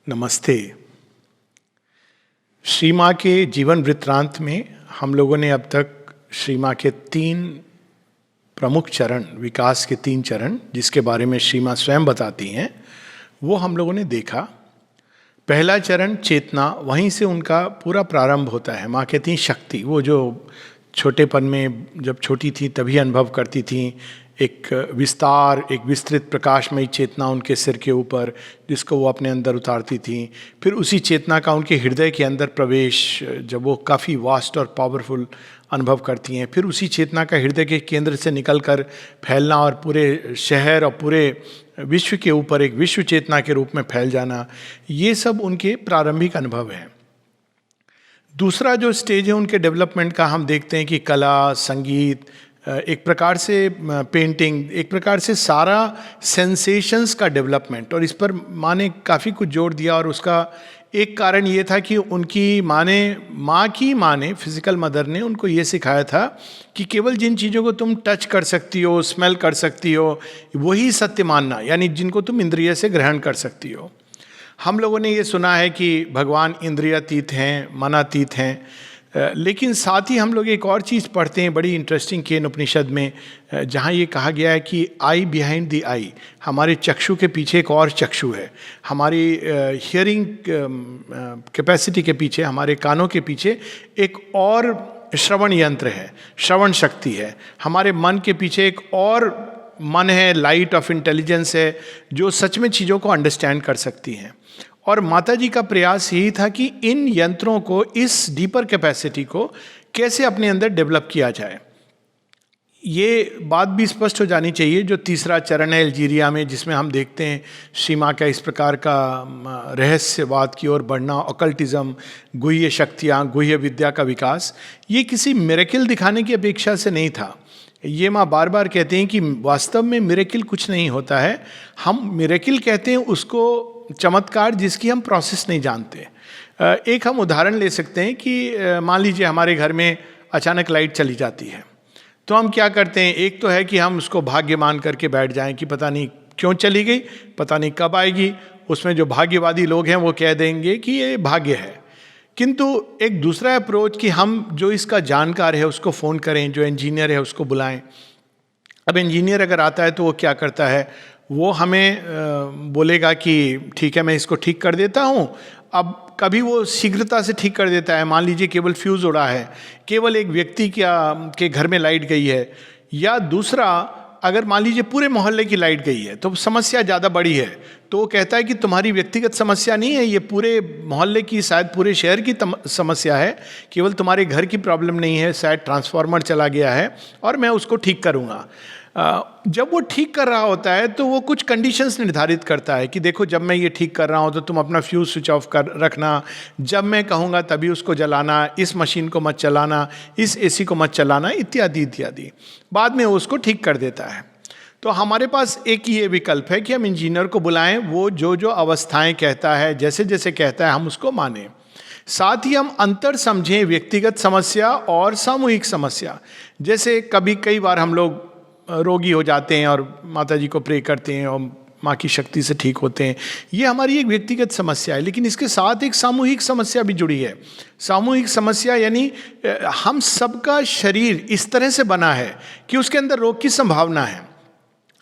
नमस्ते। श्री माँ के जीवन वृत्तांत में हम लोगों ने अब तक श्री माँ के 3 प्रमुख चरण, विकास के 3 चरण, जिसके बारे में श्री माँ स्वयं बताती हैं, वो हम लोगों ने देखा। पहला चरण चेतना, वहीं से उनका पूरा प्रारंभ होता है। माँ कहती हैं शक्ति, वो जो छोटेपन में जब छोटी थी तभी अनुभव करती थी, एक विस्तार, एक विस्तृत प्रकाशमयी चेतना उनके सिर के ऊपर, जिसको वो अपने अंदर उतारती थी। फिर उसी चेतना का उनके हृदय के अंदर प्रवेश, जब वो काफ़ी वास्ट और पावरफुल अनुभव करती हैं। फिर उसी चेतना का हृदय के केंद्र से निकलकर फैलना और पूरे शहर और पूरे विश्व के ऊपर एक विश्व चेतना के रूप में फैल जाना, ये सब उनके प्रारंभिक अनुभव हैं। दूसरा जो स्टेज है उनके डेवलपमेंट का, हम देखते हैं कि कला, संगीत, एक प्रकार से पेंटिंग, एक प्रकार से सारा सेंसेशंस का डेवलपमेंट। और इस पर माँ ने काफ़ी कुछ जोर दिया, और उसका एक कारण ये था कि उनकी माँ की फिजिकल मदर ने उनको ये सिखाया था कि केवल जिन चीज़ों को तुम टच कर सकती हो, स्मेल कर सकती हो, वही सत्य मानना, यानी जिनको तुम इंद्रिय से ग्रहण कर सकती हो। हम लोगों ने ये सुना है कि भगवान इंद्रियातीत हैं, मनातीत हैं, लेकिन साथ ही हम लोग एक और चीज़ पढ़ते हैं बड़ी इंटरेस्टिंग केन उपनिषद में, जहाँ ये कहा गया है कि आई बिहाइंड द आई, हमारे चक्षु के पीछे एक और चक्षु है, हमारी हियरिंग कैपेसिटी के पीछे, हमारे कानों के पीछे एक और श्रवण यंत्र है, श्रवण शक्ति है, हमारे मन के पीछे एक और मन है, लाइट ऑफ इंटेलिजेंस है, जो सच में चीज़ों को अंडरस्टैंड कर सकती हैं। और माता जी का प्रयास यही था कि इन यंत्रों को, इस डीपर कैपेसिटी को कैसे अपने अंदर डेवलप किया जाए। ये बात भी स्पष्ट हो जानी चाहिए। जो तीसरा चरण है अल्जीरिया में, जिसमें हम देखते हैं श्री माँ का इस प्रकार का रहस्यवाद की ओर बढ़ना, ऑकल्टिज्म, गुह्य शक्तियाँ, गुह्य विद्या का विकास, ये किसी मिरेकल दिखाने की अपेक्षा से नहीं था। ये माँ बार बार कहते हैं कि वास्तव में मिरेकल कुछ नहीं होता है, हम मिरेकल कहते हैं उसको, चमत्कार जिसकी हम प्रोसेस नहीं जानते। एक हम उदाहरण ले सकते हैं कि मान लीजिए हमारे घर में अचानक लाइट चली जाती है, तो हम क्या करते हैं। एक तो है कि हम उसको भाग्य मान करके बैठ जाएं कि पता नहीं क्यों चली गई, पता नहीं कब आएगी। उसमें जो भाग्यवादी लोग हैं वो कह देंगे कि ये भाग्य है। किंतु एक दूसरा अप्रोच कि हम जो इसका जानकार है उसको फ़ोन करें, जो इंजीनियर है उसको बुलाएं। अब इंजीनियर अगर आता है तो वो क्या करता है, वो हमें बोलेगा कि ठीक है मैं इसको ठीक कर देता हूँ। अब कभी वो शीघ्रता से ठीक कर देता है, मान लीजिए केवल फ्यूज़ उड़ा है, केवल एक व्यक्ति के घर में लाइट गई है, या दूसरा अगर मान लीजिए पूरे मोहल्ले की लाइट गई है तो समस्या ज़्यादा बड़ी है, तो वो कहता है कि तुम्हारी व्यक्तिगत समस्या नहीं है, ये पूरे मोहल्ले की, शायद पूरे शहर की समस्या है, केवल तुम्हारे घर की प्रॉब्लम नहीं है, शायद ट्रांसफार्मर चला गया है और मैं उसको ठीक करूँगा। जब वो ठीक कर रहा होता है तो वो कुछ कंडीशंस निर्धारित करता है कि देखो जब मैं ये ठीक कर रहा हूँ तो तुम अपना फ्यूज़ स्विच ऑफ कर रखना, जब मैं कहूँगा तभी उसको जलाना, इस मशीन को मत चलाना, इस एसी को मत चलाना, इत्यादि इत्यादि। बाद में वो उसको ठीक कर देता है। तो हमारे पास एक ये विकल्प है कि हम इंजीनियर को बुलाएं, वो जो जो अवस्थाएं कहता है, जैसे जैसे कहता है हम उसको मानें। साथ ही हम अंतर समझें व्यक्तिगत समस्या और सामूहिक समस्या। जैसे कई बार हम लोग रोगी हो जाते हैं और माता जी को प्रे करते हैं और माँ की शक्ति से ठीक होते हैं, ये हमारी एक व्यक्तिगत समस्या है, लेकिन इसके साथ एक सामूहिक समस्या भी जुड़ी है। सामूहिक समस्या यानी हम सबका शरीर इस तरह से बना है कि उसके अंदर रोग की संभावना है।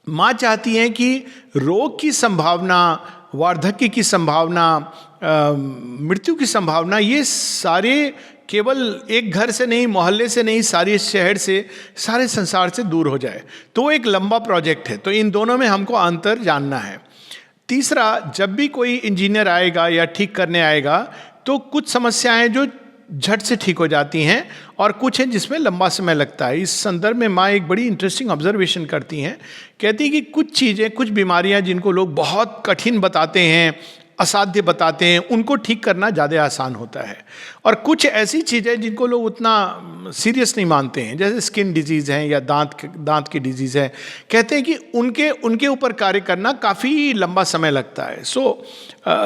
माँ चाहती हैं कि रोग की संभावना, वार्धक्य की संभावना, मृत्यु की संभावना, ये सारे केवल एक घर से नहीं, मोहल्ले से नहीं, सारे शहर से, सारे संसार से दूर हो जाए। तो एक लंबा प्रोजेक्ट है, तो इन दोनों में हमको अंतर जानना है। तीसरा, जब भी कोई इंजीनियर आएगा या ठीक करने आएगा तो कुछ समस्याएं जो झट से ठीक हो जाती हैं और कुछ हैं जिसमें लंबा समय लगता है। इस संदर्भ में माँ एक बड़ी इंटरेस्टिंग ऑब्जर्वेशन करती हैं, कहती है कि कुछ चीज़ें, कुछ बीमारियां जिनको लोग बहुत कठिन बताते हैं, असाध्य बताते हैं, उनको ठीक करना ज़्यादा आसान होता है। और कुछ ऐसी चीज़ें जिनको लोग उतना सीरियस नहीं मानते हैं, जैसे स्किन डिजीज़ हैं या दांत की डिजीज़ है, कहते हैं कि उनके ऊपर कार्य करना काफ़ी लंबा समय लगता है।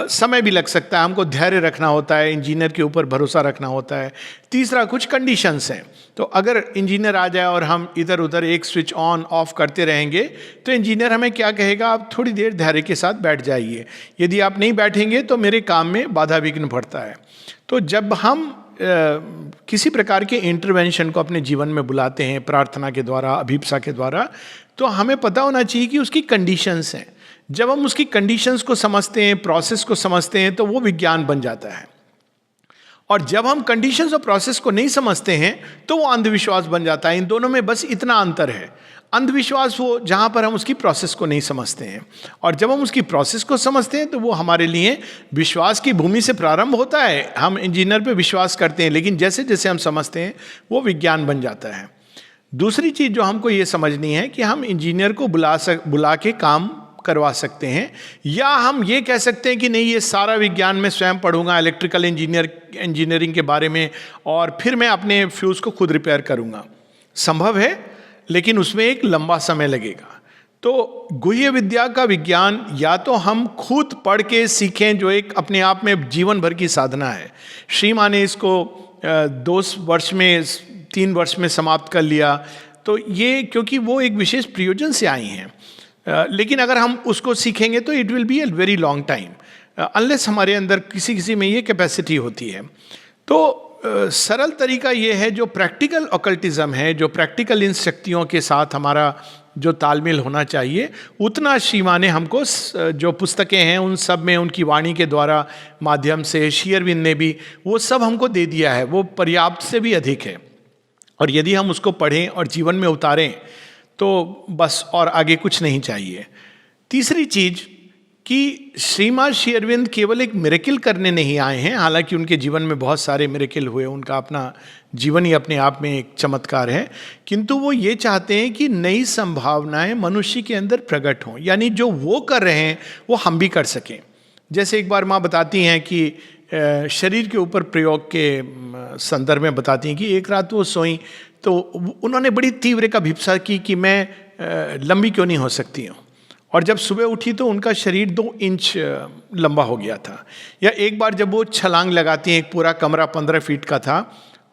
समय भी लग सकता है, हमको धैर्य रखना होता है, इंजीनियर के ऊपर भरोसा रखना होता है। तीसरा, कुछ कंडीशंस हैं, तो अगर इंजीनियर आ जाए और हम इधर उधर एक स्विच ऑन ऑफ करते रहेंगे तो इंजीनियर हमें क्या कहेगा, आप थोड़ी देर धैर्य के साथ बैठ जाइए, यदि आप नहीं बैठेंगे तो मेरे काम में बाधा विघ्न पड़ता है। तो जब हम किसी प्रकार के इंटरवेंशन को अपने जीवन में बुलाते हैं प्रार्थना के द्वारा, अभिप्सा के द्वारा, तो हमें पता होना चाहिए कि उसकी कंडीशंस हैं। जब हम उसकी कंडीशंस को समझते हैं, प्रोसेस को समझते हैं, तो वो विज्ञान बन जाता है। और जब हम कंडीशंस और प्रोसेस को नहीं समझते हैं तो वो अंधविश्वास बन जाता है। इन दोनों में बस इतना अंतर है। अंधविश्वास वो जहाँ पर हम उसकी प्रोसेस को नहीं समझते हैं, और जब हम उसकी प्रोसेस को समझते हैं तो वो हमारे लिए विश्वास की भूमि से प्रारंभ होता है। हम इंजीनियर पे विश्वास करते हैं, लेकिन जैसे जैसे हम समझते हैं वो विज्ञान बन जाता है। दूसरी चीज़ जो हमको ये समझनी है कि हम इंजीनियर को बुला के काम करवा सकते हैं, या हम ये कह सकते हैं कि नहीं, ये सारा विज्ञान मैं स्वयं पढ़ूंगा इलेक्ट्रिकल इंजीनियरिंग के बारे में, और फिर मैं अपने फ्यूज़ को खुद रिपेयर करूंगा। संभव है, लेकिन उसमें एक लंबा समय लगेगा। तो गुह्य विद्या का विज्ञान या तो हम खुद पढ़ के सीखें, जो एक अपने आप में जीवन भर की साधना है। श्री माँ ने इसको 2 वर्ष में 3 वर्ष में समाप्त कर लिया, तो ये क्योंकि वो एक विशेष प्रयोजन से आई हैं। लेकिन अगर हम उसको सीखेंगे तो it will be a very long time, unless हमारे अंदर किसी में ये कैपेसिटी होती है। तो सरल तरीका ये है, जो प्रैक्टिकल ऑकल्टिज्म है, जो प्रैक्टिकल इन शक्तियों के साथ हमारा जो तालमेल होना चाहिए, उतना श्री माँ ने हमको जो पुस्तकें हैं उन सब में उनकी वाणी के द्वारा माध्यम से, श्री अरविंद ने भी वो सब हमको दे दिया है। वो पर्याप्त से भी अधिक है, और यदि हम उसको पढ़ें और जीवन में उतारें तो बस, और आगे कुछ नहीं चाहिए। तीसरी चीज कि श्रीमान श्री अरविंद केवल एक मिरेकल करने नहीं आए हैं, हालांकि उनके जीवन में बहुत सारे मिरेकल हुए, उनका अपना जीवन ही अपने आप में एक चमत्कार है, किंतु वो ये चाहते हैं कि नई संभावनाएं मनुष्य के अंदर प्रकट हों, यानी जो वो कर रहे हैं वो हम भी कर सकें। जैसे एक बार माँ बताती हैं कि शरीर के ऊपर प्रयोग के संदर्भ में बताती हैं कि एक रात वो सोई तो उन्होंने बड़ी तीव्र का अभिप्सा की कि मैं लंबी क्यों नहीं हो सकती हूँ, और जब सुबह उठी तो उनका शरीर 2 इंच लंबा हो गया था। या एक बार जब वो छलांग लगाती हैं, एक पूरा कमरा 15 फीट का था,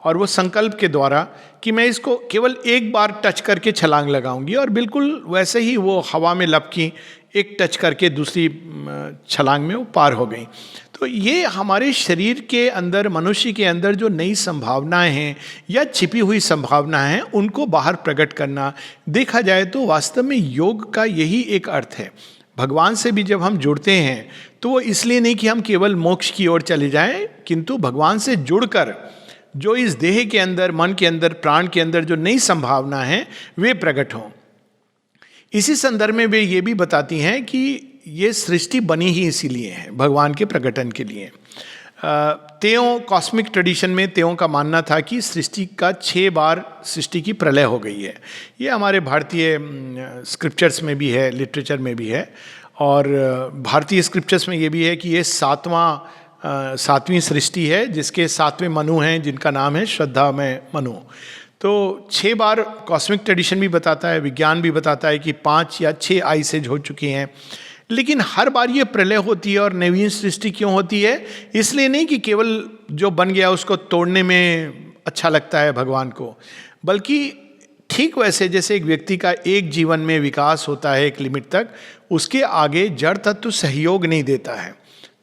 और वो संकल्प के द्वारा कि मैं इसको केवल एक बार टच करके छलांग लगाऊंगी, और बिल्कुल वैसे ही वो हवा में लपकी, एक टच करके दूसरी छलांग में वो पार हो गई। तो ये हमारे शरीर के अंदर, मनुष्य के अंदर जो नई संभावनाएं हैं या छिपी हुई संभावनाएं हैं, उनको बाहर प्रकट करना, देखा जाए तो वास्तव में योग का यही एक अर्थ है। भगवान से भी जब हम जुड़ते हैं तो वो इसलिए नहीं कि हम केवल मोक्ष की ओर चले जाएं, किंतु भगवान से जुड़कर जो इस देह के अंदर, मन के अंदर, प्राण के अंदर जो नई संभावना है वे प्रकट हों। इसी संदर्भ में वे ये भी बताती हैं कि ये सृष्टि बनी ही इसीलिए है, भगवान के प्रकटन के लिए। तेयों कॉस्मिक ट्रेडिशन में तेयों का मानना था कि सृष्टि का 6 बार सृष्टि की प्रलय हो गई है। ये हमारे भारतीय स्क्रिप्चर्स में भी है, लिटरेचर में भी है, और भारतीय स्क्रिप्चर्स में ये भी है कि ये 7वीं सृष्टि है, जिसके 7वें मनु हैं, जिनका नाम है श्रद्धा में मनु। तो 6 बार कॉस्मिक ट्रेडिशन भी बताता है, विज्ञान भी बताता है कि 5 या 6 आइस एज हो चुकी हैं, लेकिन हर बार ये प्रलय होती है। और नवीन सृष्टि क्यों होती है? इसलिए नहीं कि केवल जो बन गया उसको तोड़ने में अच्छा लगता है भगवान को, बल्कि ठीक वैसे जैसे एक व्यक्ति का एक जीवन में विकास होता है एक लिमिट तक, उसके आगे जड़ तत्व सहयोग नहीं देता है,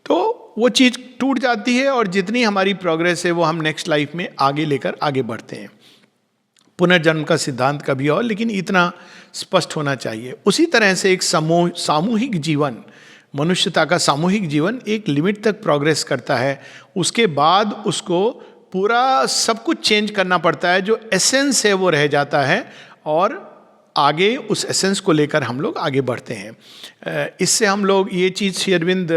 तो वो चीज़ टूट जाती है, और जितनी हमारी प्रोग्रेस है वो हम नेक्स्ट लाइफ में आगे लेकर आगे बढ़ते हैं। पुनर्जन्म का सिद्धांत कभी और, लेकिन इतना स्पष्ट होना चाहिए। उसी तरह से एक सामूहिक जीवन, मनुष्यता का सामूहिक जीवन एक लिमिट तक प्रोग्रेस करता है, उसके बाद उसको पूरा सब कुछ चेंज करना पड़ता है, जो एसेंस है वो रह जाता है, और आगे उस एसेंस को लेकर हम लोग आगे बढ़ते हैं। इससे हम लोग ये चीज़ श्री अरविंद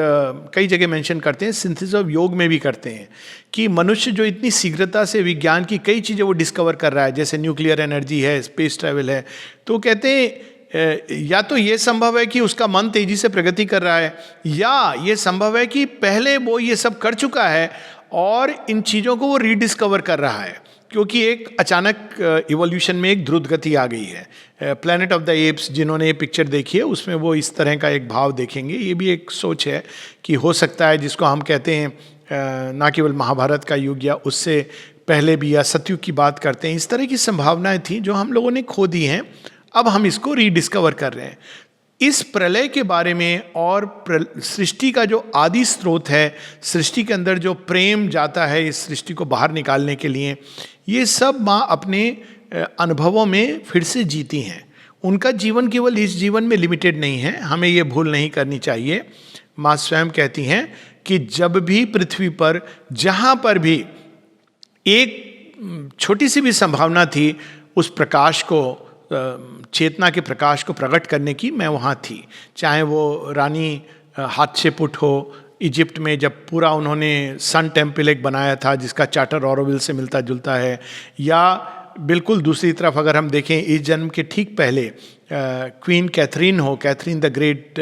कई जगह मेंशन करते हैं, सिंथेसिस ऑफ योग में भी करते हैं, कि मनुष्य जो इतनी शीघ्रता से विज्ञान की कई चीज़ें वो डिस्कवर कर रहा है, जैसे न्यूक्लियर एनर्जी है, स्पेस ट्रैवल है, तो कहते हैं या तो ये संभव है कि उसका मन तेजी से प्रगति कर रहा है, या ये संभव है कि पहले वो ये सब कर चुका है और इन चीज़ों को वो रीडिस्कवर कर रहा है, क्योंकि एक अचानक इवोल्यूशन में एक द्रुत गति आ गई है। प्लैनेट ऑफ द एप्स जिन्होंने ये पिक्चर देखी है उसमें वो इस तरह का एक भाव देखेंगे। ये भी एक सोच है कि हो सकता है, जिसको हम कहते हैं ना केवल महाभारत का युग या उससे पहले भी, या सतयुग की बात करते हैं, इस तरह की संभावनाएं थी जो हम लोगों ने खो दी हैं, अब हम इसको रीडिस्कवर कर रहे हैं। इस प्रलय के बारे में और सृष्टि का जो आदि स्रोत है, सृष्टि के अंदर जो प्रेम जाता है इस सृष्टि को बाहर निकालने के लिए, ये सब माँ अपने अनुभवों में फिर से जीती हैं। उनका जीवन केवल इस जीवन में लिमिटेड नहीं है, हमें ये भूल नहीं करनी चाहिए। माँ स्वयं कहती हैं कि जब भी पृथ्वी पर जहाँ पर भी एक छोटी सी भी संभावना थी उस प्रकाश को, चेतना के प्रकाश को प्रकट करने की, मैं वहाँ थी। चाहे वो रानी हातशेपुट हो इजिप्ट में, जब पूरा उन्होंने सन टेम्पल एक बनाया था जिसका चार्टर ऑरोविल से मिलता जुलता है, या बिल्कुल दूसरी तरफ अगर हम देखें इस जन्म के ठीक पहले क्वीन कैथरीन हो, कैथरीन द ग्रेट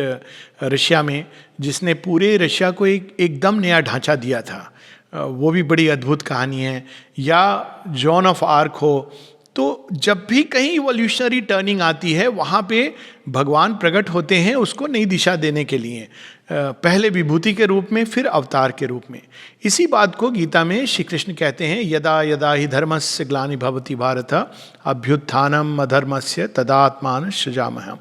रशिया में, जिसने पूरे रशिया को एकदम नया ढांचा दिया था, वो भी बड़ी अद्भुत कहानी है। या जॉन ऑफ आर्क हो, तो जब भी कहीं इवोल्यूशनरी टर्निंग आती है वहाँ पे भगवान प्रकट होते हैं उसको नई दिशा देने के लिए, पहले विभूति के रूप में, फिर अवतार के रूप में। इसी बात को गीता में श्री कृष्ण कहते हैं, यदा यदा ही धर्मस्य ग्लानि भवति भारत अभ्युत्थानम अधर्मस्य तदात्मान सृजामहम।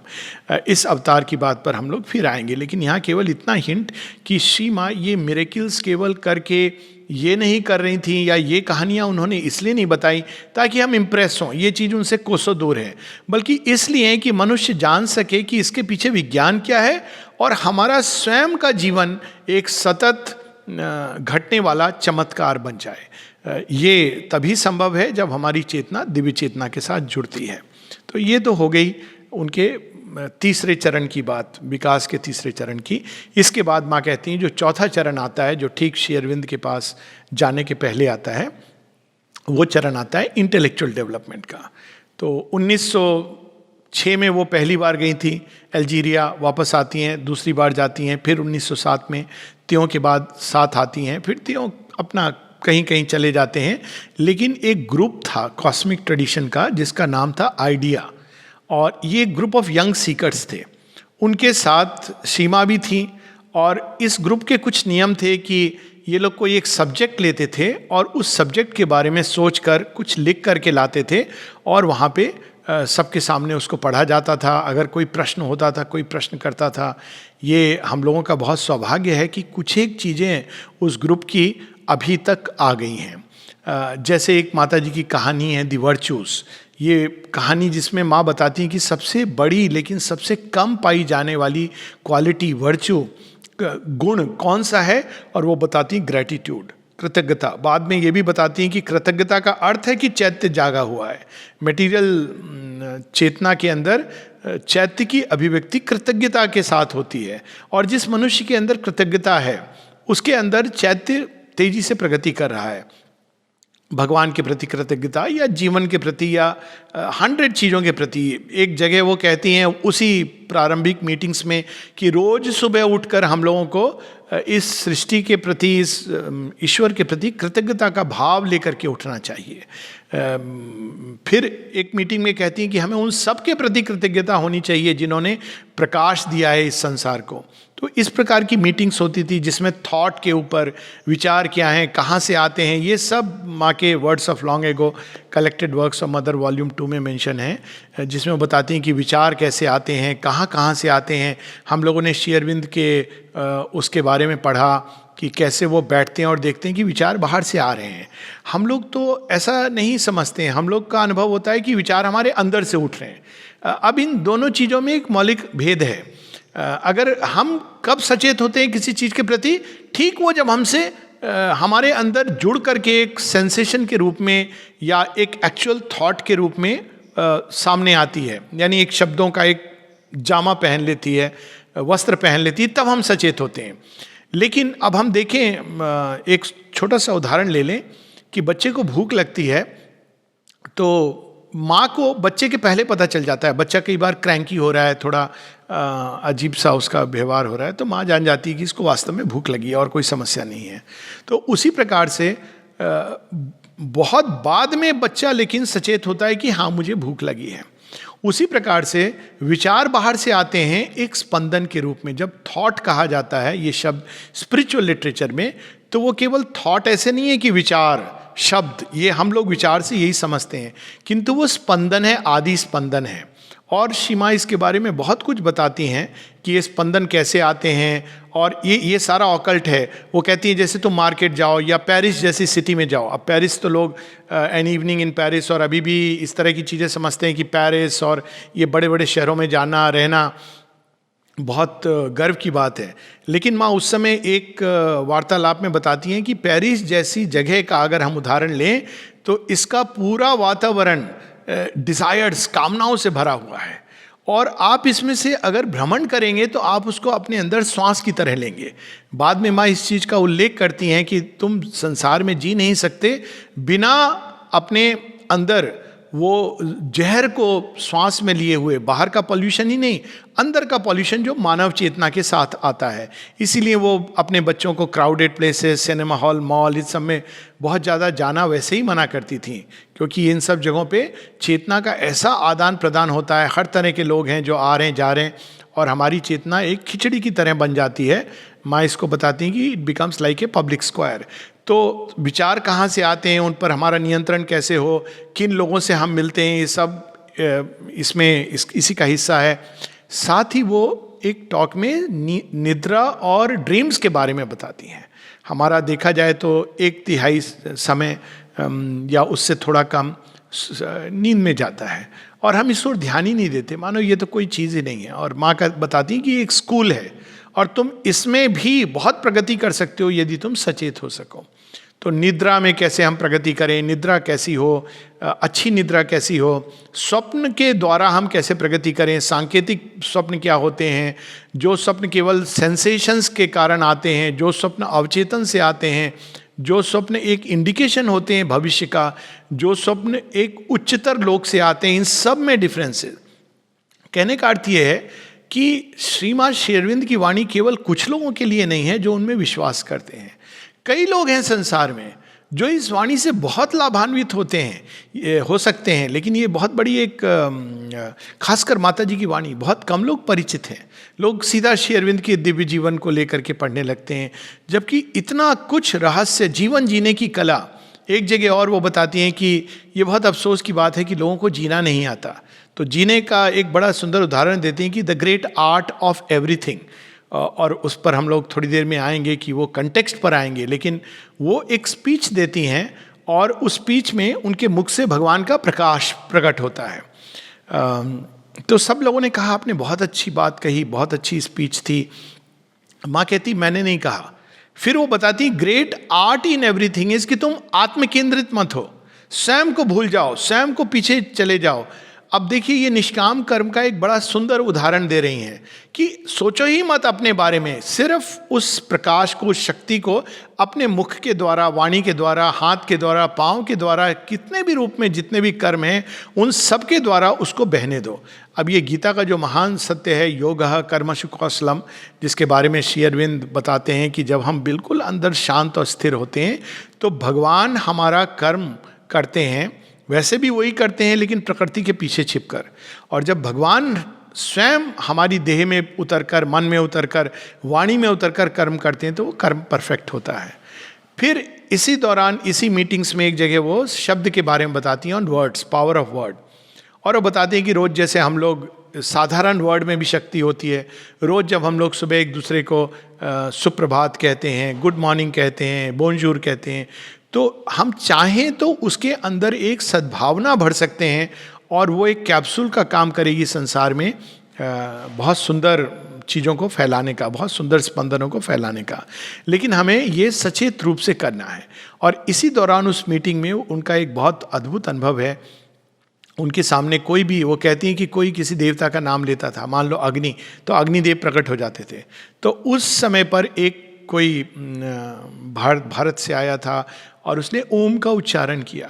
इस अवतार की बात पर हम लोग फिर आएंगे, लेकिन यहाँ केवल इतना हिंट कि श्री माँ ये मिरेकल्स केवल करके ये नहीं कर रही थी, या ये कहानियाँ उन्होंने इसलिए नहीं बताई ताकि हम इम्प्रेस हों, ये चीज़ उनसे कोसों दूर है, बल्कि इसलिए कि मनुष्य जान सके कि इसके पीछे विज्ञान क्या है और हमारा स्वयं का जीवन एक सतत घटने वाला चमत्कार बन जाए। ये तभी संभव है जब हमारी चेतना दिव्य चेतना के साथ जुड़ती है। तो ये तो हो गई उनके तीसरे चरण की बात, विकास के तीसरे चरण की। इसके बाद माँ कहती हैं जो चौथा चरण आता है, जो ठीक श्री अरविंद के पास जाने के पहले आता है, वो चरण आता है इंटेलेक्चुअल डेवलपमेंट का। तो 1906 में वो पहली बार गई थी अल्जीरिया, वापस आती हैं, दूसरी बार जाती हैं, फिर 1907 में त्यों के बाद साथ आती हैं, फिर त्यों अपना कहीं कहीं चले जाते हैं। लेकिन एक ग्रुप था कॉस्मिक ट्रेडिशन का जिसका नाम था आइडिया, और ये ग्रुप ऑफ यंग सीकर्स थे, उनके साथ सीमा भी थी। और इस ग्रुप के कुछ नियम थे कि ये लोग कोई एक सब्जेक्ट लेते थे और उस सब्जेक्ट के बारे में सोचकर कुछ लिख करके लाते थे, और वहाँ पे सबके सामने उसको पढ़ा जाता था। अगर कोई प्रश्न होता था, कोई प्रश्न करता था। ये हम लोगों का बहुत सौभाग्य है कि कुछ एक चीज़ें उस ग्रुप की अभी तक आ गई हैं। जैसे एक माता जी की कहानी है दी वर्चूज़, ये कहानी जिसमें माँ बताती हैं कि सबसे बड़ी लेकिन सबसे कम पाई जाने वाली क्वालिटी, वर्चू, गुण कौन सा है, और वो बताती हैं ग्रेटिट्यूड, कृतज्ञता। बाद में ये भी बताती हैं कि कृतज्ञता का अर्थ है कि चैत्य जागा हुआ है। मटेरियल चेतना के अंदर चैत्य की अभिव्यक्ति कृतज्ञता के साथ होती है, और जिस मनुष्य के अंदर कृतज्ञता है उसके अंदर चैत्य तेजी से प्रगति कर रहा है। भगवान के प्रति कृतज्ञता, या जीवन के प्रति, या 100 चीज़ों के प्रति। एक जगह वो कहती हैं उसी प्रारंभिक मीटिंग्स में कि रोज सुबह उठकर हम लोगों को इस सृष्टि के प्रति, इस ईश्वर के प्रति कृतज्ञता का भाव लेकर के उठना चाहिए। फिर एक मीटिंग में कहती हैं कि हमें उन सब के प्रति कृतज्ञता होनी चाहिए जिन्होंने प्रकाश दिया है इस संसार को। तो इस प्रकार की मीटिंग्स होती थी जिसमें थॉट के ऊपर, विचार क्या हैं, कहाँ से आते हैं, ये सब माँ के words of long ago collected works of mother volume 2 में मेंशन है, जिसमें वो बताती हैं कि विचार कैसे आते हैं, कहाँ कहाँ से आते हैं। हम लोगों ने श्री अरविंद के उसके बारे में पढ़ा कि कैसे वो बैठते हैं और देखते हैं कि विचार बाहर से आ रहे हैं। हम लोग तो ऐसा नहीं समझते हैं, हम लोग का अनुभव होता है कि विचार हमारे अंदर से उठ रहे हैं। अब इन दोनों चीज़ों में एक मौलिक भेद है। अगर हम कब सचेत होते हैं किसी चीज़ के प्रति, ठीक वो जब हमसे हमारे अंदर जुड़ करके एक सेंसेशन के रूप में या एक एक्चुअल थॉट के रूप में सामने आती है, यानी एक शब्दों का एक जामा पहन लेती है, वस्त्र पहन लेती है, तब हम सचेत होते हैं। लेकिन अब हम देखें, एक छोटा सा उदाहरण ले लें कि बच्चे को भूख लगती है तो माँ को बच्चे के पहले पता चल जाता है। बच्चा कई बार क्रैंकी हो रहा है, थोड़ा अजीब सा उसका व्यवहार हो रहा है, तो माँ जान जाती है कि इसको वास्तव में भूख लगी है और कोई समस्या नहीं है। तो उसी प्रकार से बहुत बाद में बच्चा लेकिन सचेत होता है कि हाँ मुझे भूख लगी है। उसी प्रकार से विचार बाहर से आते हैं एक स्पंदन के रूप में। जब थॉट कहा जाता है ये शब्द स्पिरिचुअल लिटरेचर में, तो वो केवल थॉट ऐसे नहीं है कि विचार शब्द, ये हम लोग विचार से यही समझते हैं, किंतु वो स्पंदन है, आदि स्पंदन है। और सीमा इसके बारे में बहुत कुछ बताती हैं कि ये स्पंदन कैसे आते हैं, और ये सारा ऑकल्ट है। वो कहती हैं जैसे तुम मार्केट जाओ या पेरिस जैसी सिटी में जाओ। अब पेरिस तो लोग एन इवनिंग इन पेरिस, और अभी भी इस तरह की चीज़ें समझते हैं कि पेरिस और ये बड़े बड़े शहरों में जाना रहना बहुत गर्व की बात है। लेकिन माँ उस समय एक वार्तालाप में बताती हैं कि पेरिस जैसी जगह का अगर हम उदाहरण लें तो इसका पूरा वातावरण डिज़ायर्स, कामनाओं से भरा हुआ है, और आप इसमें से अगर भ्रमण करेंगे तो आप उसको अपने अंदर श्वास की तरह लेंगे। बाद में माँ इस चीज़ का उल्लेख करती हैं कि तुम संसार में जी नहीं सकते बिना अपने अंदर वो जहर को श्वास में लिए हुए। बाहर का पॉल्यूशन ही नहीं, अंदर का पॉल्यूशन जो मानव चेतना के साथ आता है। इसीलिए वो अपने बच्चों को crowded places, cinema hall, mall, इस सब में बहुत ज़्यादा जाना वैसे ही मना करती थी, क्योंकि इन सब जगहों पे चेतना का ऐसा आदान प्रदान होता है, हर तरह के लोग हैं जो आ रहे हैं जा रहे हैं, और हमारी चेतना एक खिचड़ी की तरह बन जाती है। माँ इसको बताती हैं कि it becomes like a public square. तो विचार कहाँ से आते हैं, उन पर हमारा नियंत्रण कैसे हो, किन लोगों से हम मिलते हैं, ये सब इसी का हिस्सा है। साथ ही वो एक टॉक में निद्रा और ड्रीम्स के बारे में बताती हैं। हमारा देखा जाए तो 1/3 समय या उससे थोड़ा कम नींद में जाता है, और हम इस ओर ध्यान ही नहीं देते, मानो ये तो कोई चीज़ ही नहीं है। और माँ का बताती है कि एक स्कूल है और तुम इसमें भी बहुत प्रगति कर सकते हो यदि तुम सचेत हो सको। तो निद्रा में कैसे हम प्रगति करें, निद्रा कैसी हो, अच्छी निद्रा कैसी हो, स्वप्न के द्वारा हम कैसे प्रगति करें, सांकेतिक स्वप्न क्या होते हैं, जो स्वप्न केवल सेंसेशंस के कारण आते हैं, जो स्वप्न अवचेतन से आते हैं, जो स्वप्न एक इंडिकेशन होते हैं भविष्य का, जो स्वप्न एक उच्चतर लोक से आते हैं, इन सब में डिफरेंस है। कहने का अर्थ यह है कि श्रीमान श्री अरविंद की वाणी केवल कुछ लोगों के लिए नहीं है जो उनमें विश्वास करते हैं। कई लोग हैं संसार में जो इस वाणी से बहुत लाभान्वित होते हैं, ये हो सकते हैं, लेकिन ये बहुत बड़ी एक खासकर माता जी की वाणी बहुत कम लोग परिचित हैं। लोग सीधा श्री अरविंद के दिव्य जीवन को लेकर के पढ़ने लगते हैं, जबकि इतना कुछ रहस्य, जीवन जीने की कला। एक जगह और वो बताती हैं कि ये बहुत अफसोस की बात है कि लोगों को जीना नहीं आता। तो जीने का एक बड़ा सुंदर उदाहरण देते हैं कि the great art of everything, और उस पर हम लोग थोड़ी देर में आएंगे कि वो कंटेक्स्ट पर आएंगे। लेकिन वो एक स्पीच देती हैं और उस स्पीच में उनके मुख से भगवान का प्रकाश प्रकट होता है। तो सब लोगों ने कहा आपने बहुत अच्छी बात कही, बहुत अच्छी स्पीच थी। माँ कहती मैंने नहीं कहा। फिर वो बताती great art in everything is कि तुम आत्मकेंद्रित मत हो, स्वयं को भूल जाओ, स्वयं को पीछे चले जाओ। अब देखिए ये निष्काम कर्म का एक बड़ा सुंदर उदाहरण दे रही हैं कि सोचो ही मत अपने बारे में, सिर्फ उस प्रकाश को, उस शक्ति को अपने मुख के द्वारा, वाणी के द्वारा, हाथ के द्वारा, पाँव के द्वारा, कितने भी रूप में जितने भी कर्म हैं उन सब के द्वारा उसको बहने दो। अब ये गीता का जो महान सत्य है, योगः कर्मसु कौशलम, जिसके बारे में श्री अरविंद बताते हैं कि जब हम बिल्कुल अंदर शांत और स्थिर होते हैं तो भगवान हमारा कर्म करते हैं, वैसे भी वही करते हैं लेकिन प्रकृति के पीछे छिपकर। और जब भगवान स्वयं हमारी देह में उतरकर, मन में उतरकर, वाणी में उतरकर कर्म करते हैं तो वो कर्म परफेक्ट होता है। फिर इसी दौरान, इसी मीटिंग्स में एक जगह वो शब्द के बारे में बताती हैं, on words, power of word. और वो बताते हैं कि रोज़ जैसे हम लोग साधारण वर्ड में भी शक्ति होती है, रोज़ जब हम लोग सुबह एक दूसरे को सुप्रभात कहते हैं, गुड मॉर्निंग कहते हैं, बोनजूर कहते हैं, तो हम चाहें तो उसके अंदर एक सद्भावना भर सकते हैं और वो एक कैप्सूल का काम करेगी संसार में, बहुत सुंदर चीज़ों को फैलाने का, बहुत सुंदर स्पंदनों को फैलाने का। लेकिन हमें ये सचेत रूप से करना है। और इसी दौरान उस मीटिंग में उनका एक बहुत अद्भुत अनुभव है। उनके सामने कोई भी, वो कहती हैं कि कोई किसी देवता का नाम लेता था, मान लो अग्नि, तो अग्निदेव प्रकट हो जाते थे। तो उस समय पर एक कोई भारत से आया था और उसने ओम का उच्चारण किया।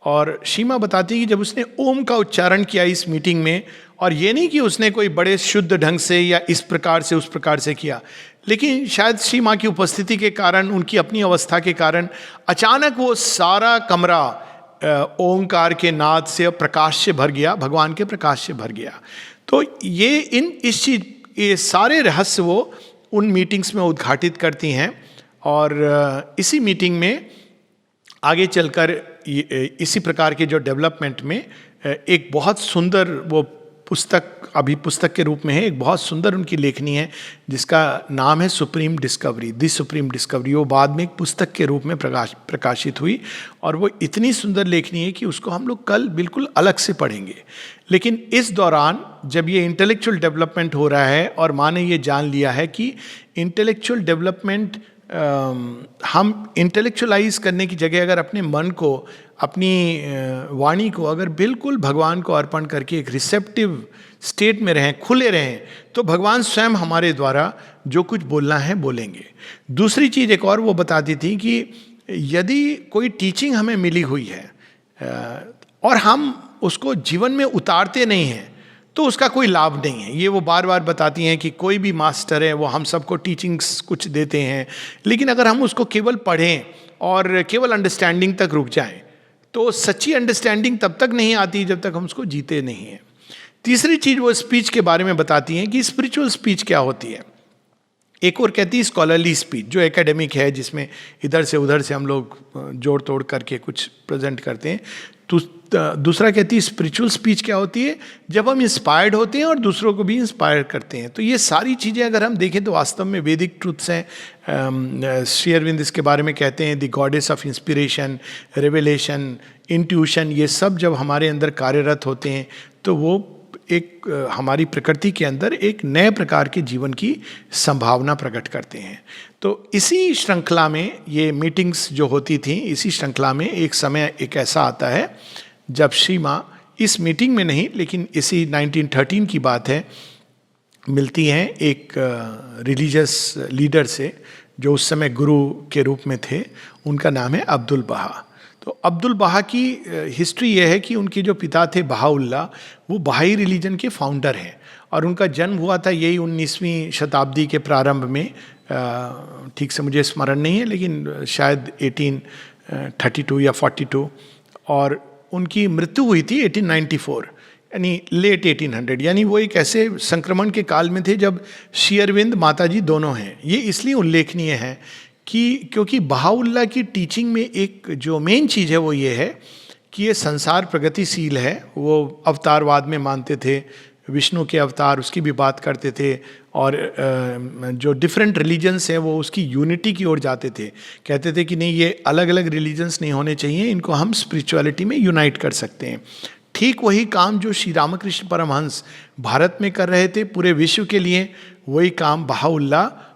और सीमा बताती है कि जब उसने ओम का उच्चारण किया इस मीटिंग में, और ये नहीं कि उसने कोई बड़े शुद्ध ढंग से या इस प्रकार से उस प्रकार से किया, लेकिन शायद सीमा की उपस्थिति के कारण, उनकी अपनी अवस्था के कारण अचानक वो सारा कमरा ओंकार के नाद से, प्रकाश से भर गया, भगवान के प्रकाश से भर गया। तो ये सारे रहस्य वो उन मीटिंग्स में उद्घाटित करती हैं। और इसी मीटिंग में आगे चलकर इसी प्रकार के जो डेवलपमेंट में एक बहुत सुंदर वो पुस्तक अभी पुस्तक के रूप में है, एक बहुत सुंदर उनकी लेखनी है जिसका नाम है supreme discovery, the supreme discovery. वो बाद में एक पुस्तक के रूप में प्रकाशित हुई और वो इतनी सुंदर लेखनी है कि उसको हम लोग कल बिल्कुल अलग से पढ़ेंगे। लेकिन इस दौरान जब ये इंटेलेक्चुअल डेवलपमेंट हो रहा है और माँ ने ये जान लिया है कि इंटेलेक्चुअल डेवलपमेंट हम इंटेलेक्चुअलाइज करने की जगह अगर अपने मन को, अपनी वाणी को अगर बिल्कुल भगवान को अर्पण करके एक रिसेप्टिव स्टेट में रहें, खुले रहें, तो भगवान स्वयं हमारे द्वारा जो कुछ बोलना है बोलेंगे। दूसरी चीज़ एक और वो बताती थी कि यदि कोई टीचिंग हमें मिली हुई है और हम उसको जीवन में उतारते नहीं हैं तो उसका कोई लाभ नहीं है। ये वो बार बार बताती हैं कि कोई भी मास्टर है वो हम सबको टीचिंग्स कुछ देते हैं, लेकिन अगर हम उसको केवल पढ़ें और केवल अंडरस्टैंडिंग तक रुक जाएं तो सच्ची अंडरस्टैंडिंग तब तक नहीं आती जब तक हम उसको जीते नहीं हैं। तीसरी चीज़ वो स्पीच के बारे में बताती हैं कि स्पिरिचुअल स्पीच क्या होती है। एक और कहती है स्कॉलरली स्पीच, जो एकेडमिक है, जिसमें इधर से उधर से हम लोग जोड़ तोड़ करके कुछ प्रेजेंट करते हैं। तो दूसरा कहती है स्पिरिचुअल स्पीच क्या होती है, जब हम इंस्पायर्ड होते हैं और दूसरों को भी इंस्पायर करते हैं। तो ये सारी चीज़ें अगर हम देखें तो वास्तव में वैदिक ट्रुथ्स हैं। श्री अरविंद इसके बारे में कहते हैं the goddess of inspiration, revelation, intuition, ये सब जब हमारे अंदर कार्यरत होते हैं तो वो एक हमारी प्रकृति के अंदर एक नए प्रकार के जीवन की संभावना प्रकट करते हैं। तो इसी श्रृंखला में ये मीटिंग्स जो होती थी, इसी श्रृंखला में एक समय एक ऐसा आता है जब श्री माँ इस मीटिंग में नहीं लेकिन इसी 1913 की बात है, मिलती हैं एक रिलीजियस लीडर से जो उस समय गुरु के रूप में थे। उनका नाम है अब्दुल बहा। तो अब्दुल बहा की हिस्ट्री ये है कि उनके जो पिता थे बहाउल्लाह, वो बहाई रिलीजन के फाउंडर हैं और उनका जन्म हुआ था यही 19वीं शताब्दी के प्रारंभ में। ठीक से मुझे स्मरण नहीं है लेकिन शायद 1832 या 42, और उनकी मृत्यु हुई थी 1894, यानी लेट 1800। यानी वो एक ऐसे संक्रमण के काल में थे जब श्री अरविंद माता जी दोनों हैं। ये इसलिए उल्लेखनीय है कि क्योंकि बहाउल्लाह की टीचिंग में एक जो मेन चीज़ है वो ये है कि ये संसार प्रगतिशील है। वो अवतारवाद में मानते थे, विष्णु के अवतार उसकी भी बात करते थे, और जो डिफरेंट रिलीजन्स हैं वो उसकी यूनिटी की ओर जाते थे। कहते थे कि नहीं, ये अलग अलग रिलीजन्स नहीं होने चाहिए, इनको हम स्पिरिचुअलिटी में यूनाइट कर सकते हैं। ठीक वही काम जो श्री रामकृष्ण परमहंस भारत में कर रहे थे पूरे विश्व के लिए, वही काम बहाउल्लाह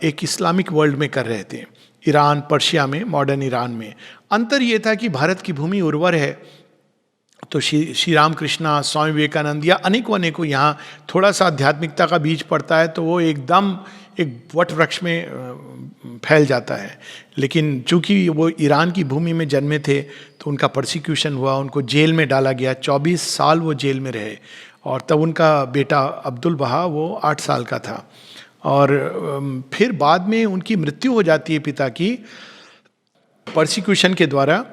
एक इस्लामिक वर्ल्ड में कर रहे थे, ईरान, पर्शिया में, मॉडर्न ईरान में। अंतर ये था कि भारत की भूमि उर्वर है, तो श्री रामकृष्णा, स्वामी विवेकानंद या अनेकों यहाँ थोड़ा सा आध्यात्मिकता का बीज पड़ता है तो वो एकदम एक वट वृक्ष में फैल जाता है। लेकिन चूंकि वो ईरान की भूमि में जन्मे थे तो उनका प्रोसिक्यूशन हुआ, उनको जेल में डाला गया, 24 साल वो जेल में रहे। और तब उनका बेटा अब्दुल बहा वो 8 साल का था, और फिर बाद में उनकी मृत्यु हो जाती है पिता की परसिक्यूशन के द्वारा।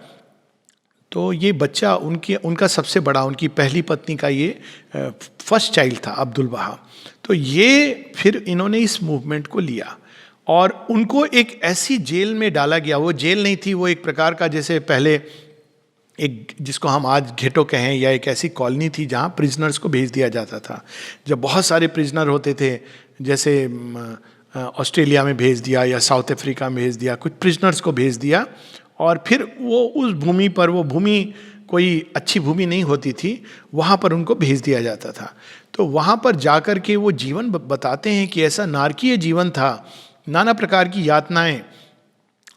तो ये बच्चा उनका सबसे बड़ा, उनकी पहली पत्नी का ये फर्स्ट चाइल्ड था अब्दुल बहा। तो ये फिर इन्होंने इस मूवमेंट को लिया और उनको एक ऐसी जेल में डाला गया। वो जेल नहीं थी, वो एक प्रकार का जैसे पहले एक जिसको हम आज घेटो कहें, या एक ऐसी कॉलोनी थी जहाँ प्रिजनर्स को भेज दिया जाता था। जब बहुत सारे प्रिजनर होते थे, जैसे ऑस्ट्रेलिया में भेज दिया या साउथ अफ्रीका में भेज दिया, कुछ प्रिजनर्स को भेज दिया, और फिर वो उस भूमि पर, वो भूमि कोई अच्छी भूमि नहीं होती थी, वहाँ पर उनको भेज दिया जाता था। तो वहाँ पर जाकर के वो जीवन बताते हैं कि ऐसा नारकीय जीवन था, नाना प्रकार की यातनाएं,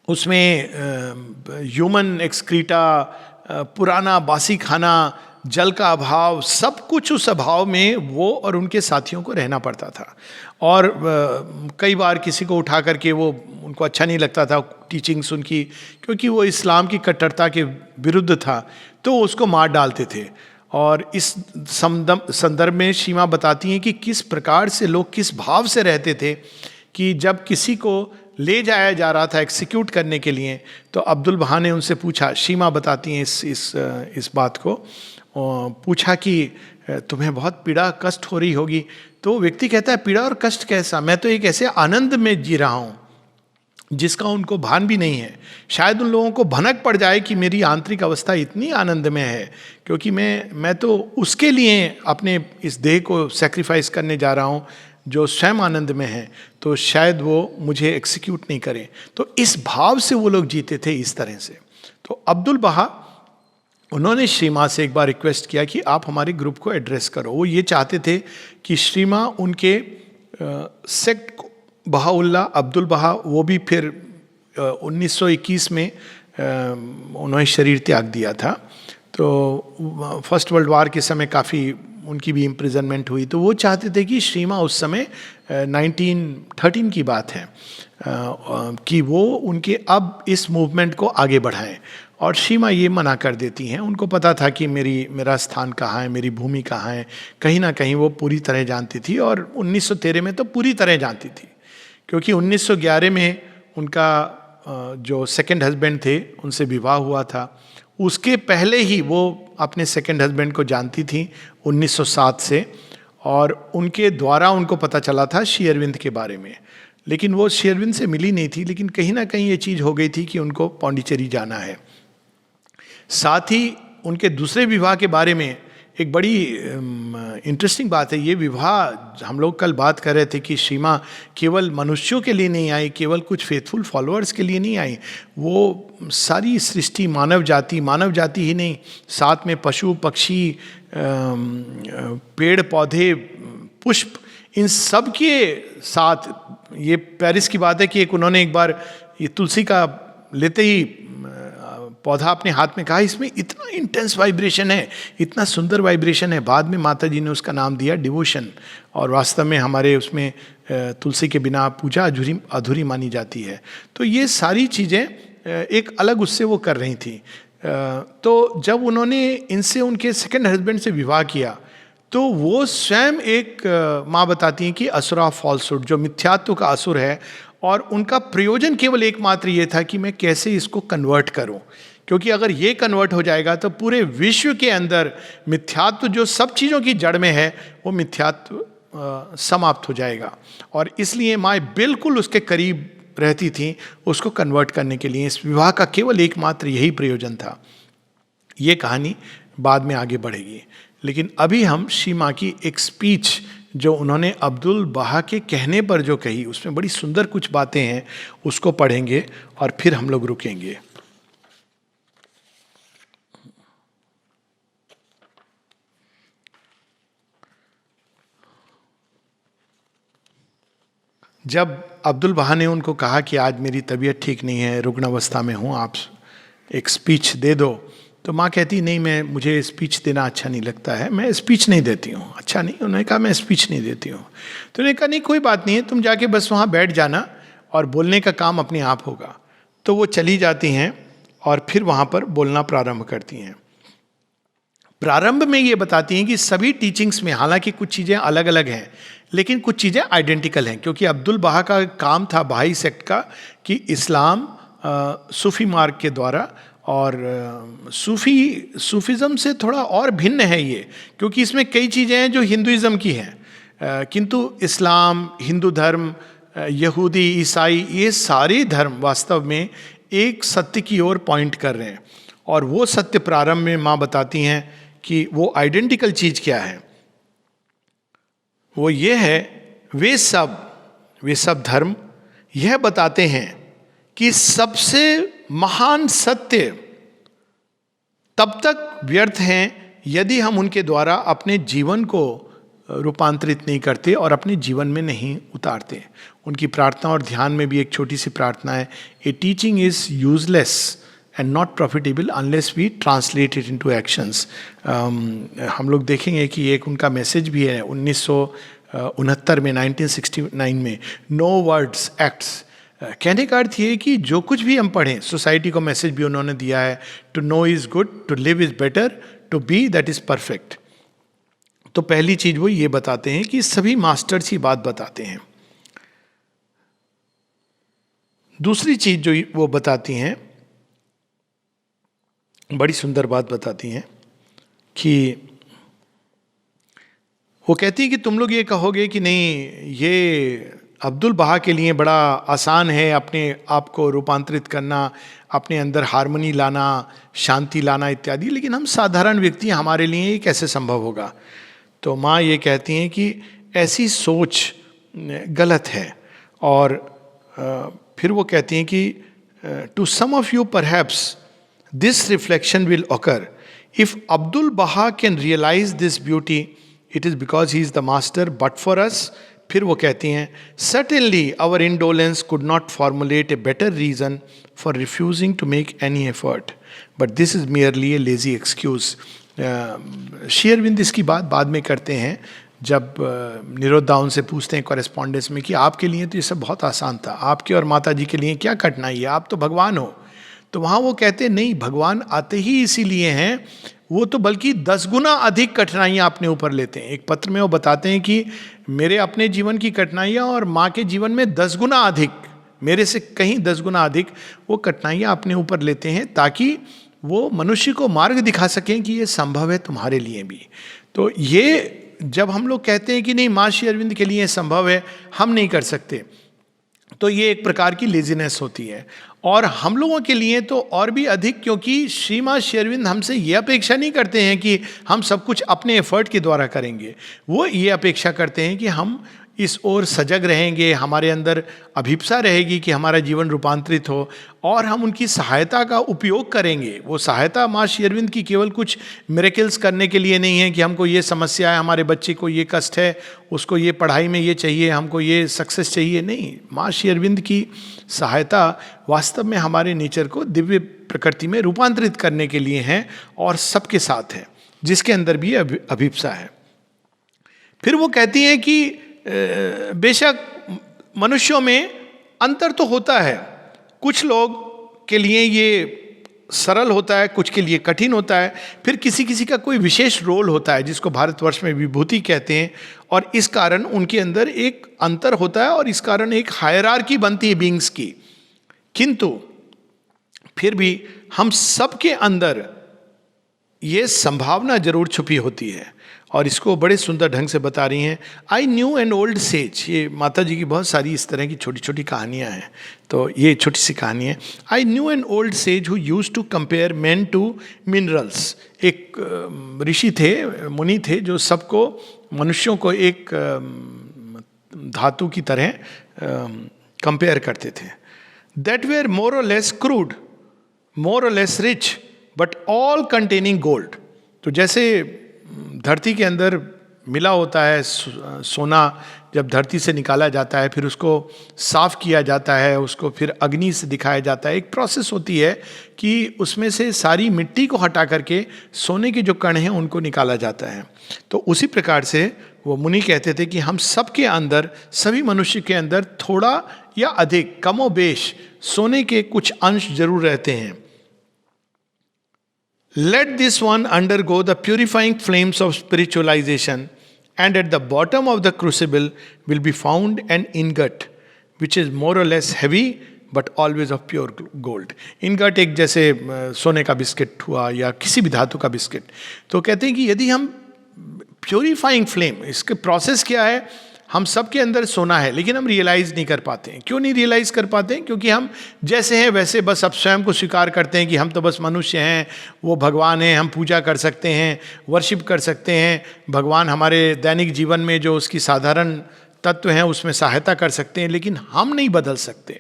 उसमें ह्यूमन एक्सक्रीटा, पुराना बासी खाना, जल का अभाव, सब कुछ उस अभाव में वो और उनके साथियों को रहना पड़ता था। और कई बार किसी को उठा करके, वो उनको अच्छा नहीं लगता था टीचिंग्स उनकी, क्योंकि वो इस्लाम की कट्टरता के विरुद्ध था, तो उसको मार डालते थे। और इस संदर्भ में सीमा बताती हैं कि किस प्रकार से लोग किस भाव से रहते थे कि जब किसी को ले जाया जा रहा था एग्जीक्यूट करने के लिए, तो अब्दुल बहा ने उनसे पूछा, सीमा बताती हैं इस बात को, पूछा कि तुम्हें बहुत पीड़ा कष्ट हो रही होगी। तो व्यक्ति कहता है, पीड़ा और कष्ट कैसा, मैं तो एक ऐसे आनंद में जी रहा हूँ। जिसका उनको भान भी नहीं है। शायद उन लोगों को भनक पड़ जाए कि मेरी आंतरिक अवस्था इतनी आनंदमय है क्योंकि मैं तो उसके लिए अपने इस देह को सेक्रीफाइस करने जा रहा हूँ जो स्वयं आनंद में है, तो शायद वो मुझे एक्सिक्यूट नहीं करे। तो इस भाव से वो लोग जीते थे इस तरह से। तो अब्दुल बहा, उन्होंने श्री माँ से एक बार रिक्वेस्ट किया कि आप हमारे ग्रुप को एड्रेस करो। वो ये चाहते थे कि श्री माँ उनके सेक्ट को, बहाउल्ला अब्दुल बहा, वो भी फिर 1921 में उन्होंने शरीर त्याग दिया था। तो फर्स्ट वर्ल्ड वार के समय काफ़ी उनकी भी इम्प्रिजनमेंट हुई। तो वो चाहते थे कि श्री माँ उस समय 1913 की बात है कि वो उनके अब इस मूवमेंट को आगे बढ़ाएं, और श्री माँ ये मना कर देती हैं। उनको पता था कि मेरा स्थान कहाँ है, मेरी भूमि कहाँ है, कहीं ना कहीं वो पूरी तरह जानती थी। और 1913 में तो पूरी तरह जानती थी, क्योंकि 1911 में उनका जो सेकंड हस्बैंड थे उनसे विवाह हुआ था। उसके पहले ही वो अपने सेकंड हस्बैंड को जानती थी 1907 से, और उनके द्वारा उनको पता चला था श्री अरविंद के बारे में। लेकिन वो श्री अरविंद से मिली नहीं थी, लेकिन कहीं ना कहीं ये चीज़ हो गई थी कि उनको पौंडीचेरी जाना है। साथ ही उनके दूसरे विवाह के बारे में एक बड़ी इंटरेस्टिंग बात है। ये विवाह, हम लोग कल बात कर रहे थे कि श्री माँ केवल मनुष्यों के लिए नहीं आई, केवल कुछ फेथफुल फॉलोअर्स के लिए नहीं आई, वो सारी सृष्टि, मानव जाति ही नहीं, साथ में पशु पक्षी, पेड़ पौधे, पुष्प, इन सब के साथ। ये पेरिस की बात है कि उन्होंने एक बार ये तुलसी का लेते ही पौधा अपने हाथ में कहा, इसमें इतना इंटेंस वाइब्रेशन है, इतना सुंदर वाइब्रेशन है। बाद में माता जी ने उसका नाम दिया डिवोशन, और वास्तव में हमारे उसमें तुलसी के बिना पूजा अधूरी मानी जाती है। तो ये सारी चीज़ें एक अलग उससे वो कर रही थी। तो जब उन्होंने इनसे, उनके सेकंड हस्बैंड से विवाह किया, तो वो स्वयं एक माँ बताती हैं कि असुर ऑफ फॉल्सहुड, जो मिथ्यात्व का असुर है, और उनका प्रयोजन केवल एकमात्र ये था कि मैं कैसे इसको कन्वर्ट करूं, क्योंकि अगर ये कन्वर्ट हो जाएगा तो पूरे विश्व के अंदर मिथ्यात्व, जो सब चीज़ों की जड़ में है, वो मिथ्यात्व समाप्त हो जाएगा। और इसलिए माँ बिल्कुल उसके करीब रहती थी उसको कन्वर्ट करने के लिए। इस विवाह का केवल एकमात्र यही प्रयोजन था। ये कहानी बाद में आगे बढ़ेगी, लेकिन अभी हम श्री माँ की एक स्पीच जो उन्होंने अब्दुल बहा के कहने पर जो कही, उसमें बड़ी सुंदर कुछ बातें हैं, उसको पढ़ेंगे और फिर हम लोग रुकेंगे। जब अब्दुल बहा ने उनको कहा कि आज मेरी तबीयत ठीक नहीं है, रुग्ण अवस्था में हूँ, आप एक स्पीच दे दो, तो माँ कहती नहीं, मुझे स्पीच देना अच्छा नहीं लगता है, मैं स्पीच नहीं देती हूँ। अच्छा नहीं, उन्होंने कहा मैं स्पीच नहीं देती हूँ। तो उन्होंने कहा नहीं कोई बात नहीं है, तुम जाके बस वहाँ बैठ जाना और बोलने का काम अपने आप होगा। तो वो चली जाती हैं और फिर वहाँ पर बोलना प्रारंभ करती हैं। प्रारंभ में ये बताती हैं कि सभी टीचिंग्स में, हालांकि कुछ चीज़ें अलग अलग हैं, लेकिन कुछ चीज़ें आइडेंटिकल हैं, क्योंकि अब्दुल बहा का काम था बहाई सेक्ट का कि इस्लाम सूफी मार्ग के द्वारा, और सूफिज़म से थोड़ा और भिन्न है ये, क्योंकि इसमें कई चीज़ें हैं जो हिंदुइज़्म की हैं, किंतु इस्लाम, हिंदू धर्म, यहूदी, ईसाई, ये सारे धर्म वास्तव में एक सत्य की ओर पॉइंट कर रहे हैं। और वो सत्य प्रारंभ में माँ बताती हैं कि वो आइडेंटिकल चीज़ क्या है। वो ये है, वे सब धर्म यह बताते हैं कि सबसे महान सत्य तब तक व्यर्थ हैं यदि हम उनके द्वारा अपने जीवन को रूपांतरित नहीं करते और अपने जीवन में नहीं उतारते। उनकी प्रार्थना और ध्यान में भी एक छोटी सी प्रार्थना है, a teaching is useless and not profitable unless we translate it into actions. हम लोग देखेंगे कि एक उनका मैसेज भी है 1969 में, 1969 में, नो वर्ड्स एक्ट्स। कहने का अर्थ ये कि जो कुछ भी हम पढ़ें, सोसाइटी को मैसेज भी उन्होंने दिया है, to know is good, to live is better, to be that is perfect. तो पहली चीज़ वो ये बताते हैं कि सभी मास्टर्स ही बात बताते हैं। दूसरी चीज़ जो वो बताती हैं, बड़ी सुंदर बात बताती हैं कि वो कहती है कि तुम लोग ये कहोगे कि नहीं, ये अब्दुल बहा के लिए बड़ा आसान है अपने आप को रूपांतरित करना, अपने अंदर हार्मनी लाना, शांति लाना इत्यादि, लेकिन हम साधारण व्यक्ति, हमारे लिए ये कैसे संभव होगा? तो माँ ये कहती हैं कि ऐसी सोच गलत है। और फिर वो कहती हैं कि to some of you perhaps this reflection will occur, if Abdul Baha can realise this beauty it is because he is the master, but for us. फिर वो कहती हैं certainly our indolence could not formulate a better reason for refusing to make any effort, but this is merely a lazy excuse. Shri Aurobindo इसकी बात बाद में करते हैं जब निरुद्धा उनसे पूछते हैं कॉरेस्पॉन्डेंस में कि आपके लिए तो ये सब बहुत आसान था, आपके और माता जी के लिए क्या कठिनाई है, आप तो भगवान हो। तो वहाँ वो कहते हैं नहीं, भगवान आते ही इसीलिए हैं, वो तो बल्कि 10 गुना अधिक कठिनाइयाँ अपने ऊपर लेते हैं। एक पत्र में वो बताते हैं कि मेरे अपने जीवन की कठिनाइयाँ और माँ के जीवन में 10 गुना अधिक, मेरे से कहीं 10 गुना अधिक वो कठिनाइयाँ अपने ऊपर लेते हैं, ताकि वो मनुष्य को मार्ग दिखा सकें कि ये संभव है तुम्हारे लिए भी। तो ये जब हम लोग कहते हैं कि नहीं माँ श्री अरविंद के लिए संभव है, हम नहीं कर सकते, तो ये एक प्रकार की लेजीनेस होती है। और हम लोगों के लिए तो और भी अधिक, क्योंकि श्री माँ श्री अरविंद हमसे ये अपेक्षा नहीं करते हैं कि हम सब कुछ अपने एफर्ट के द्वारा करेंगे। वो ये अपेक्षा करते हैं कि हम इस ओर सजग रहेंगे, हमारे अंदर अभिप्सा रहेगी कि हमारा जीवन रूपांतरित हो, और हम उनकी सहायता का उपयोग करेंगे। वो सहायता माँ श्री अरविंद की केवल कुछ मिरेकल्स करने के लिए नहीं है कि हमको ये समस्या है, हमारे बच्चे को ये कष्ट है, उसको ये पढ़ाई में ये चाहिए, हमको ये सक्सेस चाहिए, नहीं। माँ श्री अरविंद की सहायता वास्तव में हमारे नेचर को दिव्य प्रकृति में रूपांतरित करने के लिए है, और सबके साथ है, जिसके अंदर भी अभिप्सा है। फिर वो कहती हैं कि बेशक मनुष्यों में अंतर तो होता है, कुछ लोग के लिए ये सरल होता है, कुछ के लिए कठिन होता है, फिर किसी किसी का कोई विशेष रोल होता है जिसको भारतवर्ष में विभूति कहते हैं, और इस कारण उनके अंदर एक अंतर होता है, और इस कारण एक हायरार्की बनती है बीइंग्स की। किंतु फिर भी हम सबके अंदर ये संभावना जरूर छुपी होती है, और इसको बड़े सुंदर ढंग से बता रही हैं। आई न्यू एन ओल्ड सेज, ये माता जी की बहुत सारी इस तरह की छोटी छोटी कहानियाँ हैं, तो ये छोटी सी कहानी है। I knew an old sage who used to compare man to minerals. एक ऋषि थे, मुनि थे, जो सबको, मनुष्यों को एक धातु की तरह कंपेयर करते थे। दैट वेयर मोर और लेस क्रूड, मोर और less rich, but all containing gold. तो जैसे धरती के अंदर मिला होता है सोना, जब धरती से निकाला जाता है, फिर उसको साफ किया जाता है, उसको फिर अग्नि से दिखाया जाता है, एक प्रोसेस होती है कि उसमें से सारी मिट्टी को हटा करके सोने के जो कण हैं उनको निकाला जाता है। तो उसी प्रकार से वो मुनि कहते थे कि हम सब के अंदर, सभी मनुष्य के अंदर थोड़ा या अधिक, कमो बेश सोने के कुछ अंश जरूर रहते हैं। Let this one undergo the purifying flames of spiritualization, and at the bottom of the crucible will be found an ingot, which is more or less heavy, but always of pure gold. Ingot एक जैसे सोने का biscuit हुआ या किसी भी धातु का बिस्किट। तो कहते हैं कि यदि हम प्योरीफाइंग फ्लेम, इसके प्रोसेस क्या है, हम सब के अंदर सोना है, लेकिन हम रियलाइज नहीं कर पाते हैं। क्यों नहीं रियलाइज कर पाते हैं? क्योंकि हम जैसे हैं वैसे बस अब स्वयं को स्वीकार करते हैं कि हम तो बस मनुष्य हैं, वो भगवान हैं, हम पूजा कर सकते हैं, वर्शिप कर सकते हैं, भगवान हमारे दैनिक जीवन में जो उसकी साधारण तत्व हैं उसमें सहायता कर सकते हैं, लेकिन हम नहीं बदल सकते।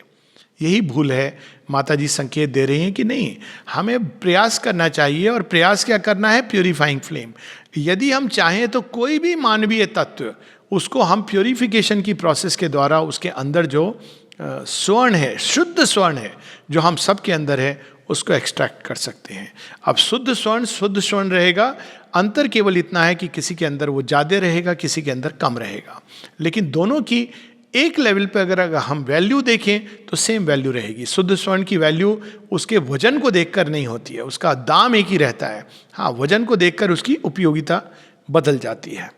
यही भूल है। माता जी संकेत दे रही हैं कि नहीं, हमें प्रयास करना चाहिए, और प्रयास क्या करना है? Purifying flame. यदि हम चाहें तो कोई भी मानवीय तत्व, उसको हम प्योरीफिकेशन की प्रोसेस के द्वारा उसके अंदर जो स्वर्ण है, शुद्ध स्वर्ण है, जो हम सब के अंदर है, उसको एक्सट्रैक्ट कर सकते हैं। अब शुद्ध स्वर्ण रहेगा, अंतर केवल इतना है कि किसी के अंदर वो ज़्यादा रहेगा, किसी के अंदर कम रहेगा, लेकिन दोनों की एक लेवल पे अगर हम वैल्यू देखें तो सेम वैल्यू रहेगी। शुद्ध स्वर्ण की वैल्यू उसके वजन को देखकर नहीं होती है, उसका दाम एक ही रहता है। हाँ, वजन को देखकर उसकी उपयोगिता बदल जाती है।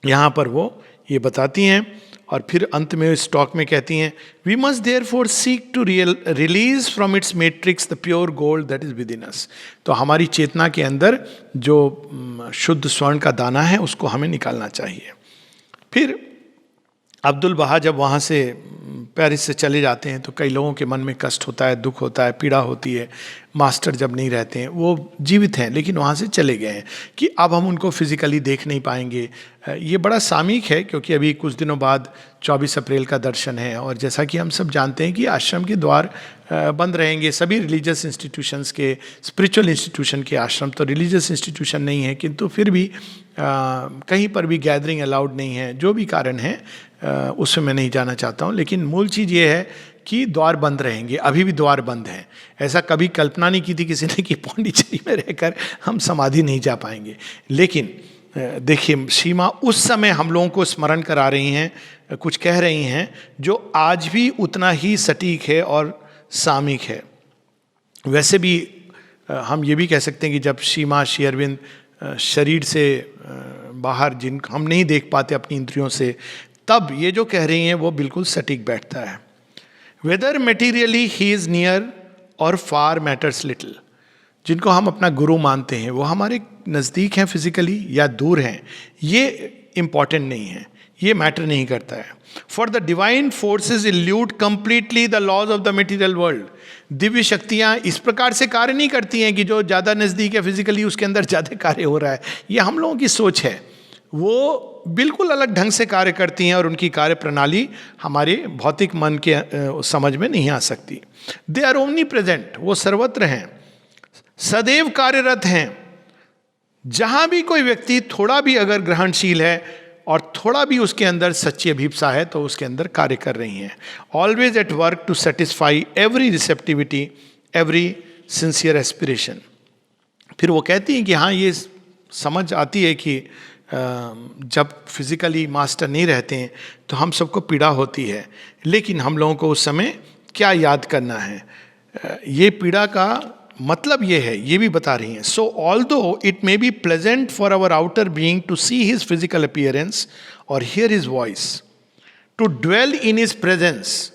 यहाँ पर वो ये बताती हैं, और फिर अंत में इस टॉक में कहती हैं, we must therefore seek to release from its matrix the pure gold that is within us. तो हमारी चेतना के अंदर जो शुद्ध स्वर्ण का दाना है उसको हमें निकालना चाहिए। फिर अब्दुल बहा जब वहाँ से पेरिस से चले जाते हैं तो कई लोगों के मन में कष्ट होता है, दुख होता है, पीड़ा होती है। मास्टर जब नहीं रहते हैं, वो जीवित हैं लेकिन वहाँ से चले गए हैं, कि अब हम उनको फिजिकली देख नहीं पाएंगे। ये बड़ा सामयिक है, क्योंकि अभी कुछ दिनों बाद 24 अप्रैल का दर्शन है, और जैसा कि हम सब जानते हैं कि आश्रम के द्वार बंद रहेंगे, सभी रिलीजियस इंस्टीट्यूशंस के, स्पिरिचुअल इंस्टीट्यूशन के। आश्रम तो रिलीजियस इंस्टीट्यूशन नहीं है, किंतु फिर भी कहीं पर भी गैदरिंग अलाउड नहीं है। जो भी कारण है उसमें मैं नहीं जाना चाहता हूँ, लेकिन मूल चीज़ ये है कि द्वार बंद रहेंगे, अभी भी द्वार बंद हैं। ऐसा कभी कल्पना नहीं की थी किसी ने कि पौंडीचेरी में रहकर हम समाधि नहीं जा पाएंगे। लेकिन देखिए, सीमा उस समय हम लोगों को स्मरण करा रही हैं, कुछ कह रही हैं जो आज भी उतना ही सटीक है और सामयिक है। वैसे भी हम ये भी कह सकते हैं कि जब सीमा श्री अरविंद शरीर से बाहर, जिन हम नहीं देख पाते अपनी इंद्रियों से, तब ये जो कह रही हैं वो बिल्कुल सटीक बैठता है। Whether materially he is near और फार मैटर्स लिटिल। जिनको हम अपना गुरु मानते हैं वो हमारे नज़दीक हैं फिजिकली या दूर हैं, ये इम्पॉर्टेंट नहीं है, ये मैटर नहीं करता है। For the divine forces elude completely the laws of the material world. दिव्य शक्तियाँ इस प्रकार से कार्य नहीं करती हैं कि जो ज़्यादा नज़दीक है फिजिकली उसके अंदर ज़्यादा कार्य हो रहा है। ये हम लोगों की सोच है। वो बिल्कुल अलग ढंग से कार्य करती हैं और उनकी कार्य प्रणाली हमारे भौतिक मन के समझ में नहीं आ सकती। दे आर ओमनी प्रेजेंट, वो सर्वत्र हैं, सदैव कार्यरत हैं। जहां भी कोई व्यक्ति थोड़ा भी अगर ग्रहणशील है और थोड़ा भी उसके अंदर सच्ची अभिप्सा है तो उसके अंदर कार्य कर रही हैं। Always at work to satisfy every receptivity, every sincere aspiration. फिर वो कहती हैं कि हाँ, ये समझ आती है कि जब फिजिकली मास्टर नहीं रहते हैं तो हम सबको पीड़ा होती है, लेकिन हम लोगों को उस समय क्या याद करना है, ये पीड़ा का मतलब ये है, ये भी बता रही हैं। So although it may be pleasant for our outer being to see his physical appearance और hear his voice, to dwell in his presence,